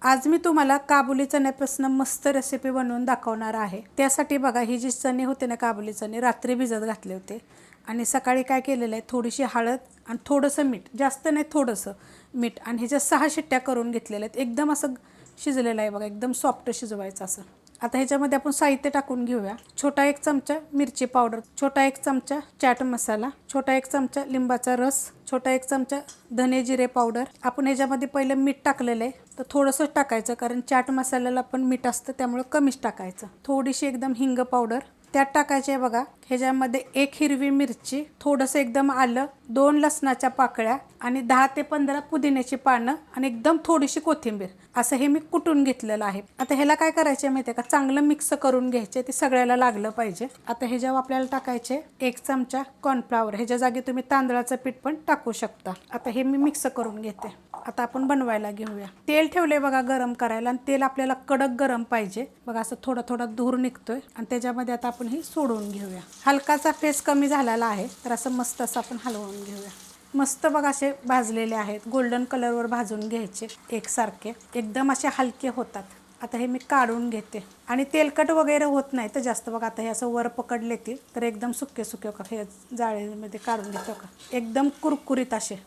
आज मी तुम्हाला काबुली चण्यापासून मस्त रेसिपी बनवून दाखवणार आहे। त्यासाठी बघा, ही जी चणे होते ना, काबुली चणे रात्री भिजत घातले होते आणि सकाळी काय केलेलं आहे, थोडीशी हळद आणि थोडंसं मीठ, जास्त नाही थोडंसं मीठ, आणि ह्याच्या 6 शिट्ट्या करून घेतलेल्या आहेत। एकदम असं शिजलेलं आहे बघा, एकदम सॉफ्ट शिजवायचं असं। आता ह्याच्यामध्ये आपण साहित्य टाकून घेऊया। छोटा 1 चमचा मिरची पावडर, छोटा 1 चमचा चाट मसाला, छोटा 1 चमचा लिंबाचा रस, छोटा 1 चमचा धने जिरे पावडर। आपण ह्याच्यामध्ये पहिलं मीठ टाकलेलं आहे, तर थोडंसंच टाकायचं, कारण चाट मसाल्याला पण मीठ असतं, त्यामुळे कमीच टाकायचं। थोडीशी एकदम हिंग पावडर त्यात टाकायची आहे बघा। ह्याच्यामध्ये 1 हिरवी मिरची, थोडंसं एकदम आलं, 2 लसणाच्या पाकळ्या आणि 10 ते 15 पुदिन्याची पानं आणि एकदम थोडीशी कोथिंबीर, असं हे मी कुटून घेतलेलं आहे। आता ह्याला काय करायचं माहिती आहे का, चांगलं मिक्स करून घ्यायचे, ते सगळ्याला लागलं पाहिजे। आता ह्याच्यावर आपल्याला टाकायचे 1 चमचा कॉर्नफ्लॉवर, ह्याच्या जागी तुम्ही तांदळाचं पीठ पण टाकू शकता। आता हे मी मिक्स करून घेते। आता आपण बनवायला घेऊया। तेल ठेवले बघा गरम करायला, आणि तेल आपल्याला कडक गरम पाहिजे बघा, असं थोडा थोडा धूर निघतोय, आणि त्याच्यामध्ये आता आपण हे सोडून घेऊया। हलकाचा फेस कमी झालेला आहे, तर असं मस्त असं आपण हलवून घेऊया। मस्त बघा असे भाजलेले आहेत, गोल्डन कलरवर भाजून घ्यायचे एकसारखे, एकदम असे हलके होतात। आता हे मी काढून घेते, आणि तेलकट वगैरे होत नाही तर जास्त बघा। आता हे असं वर पकडले तर एकदम सुके सुके हे जाळीमध्ये काढून घेतो का, एकदम कुरकुरीत असे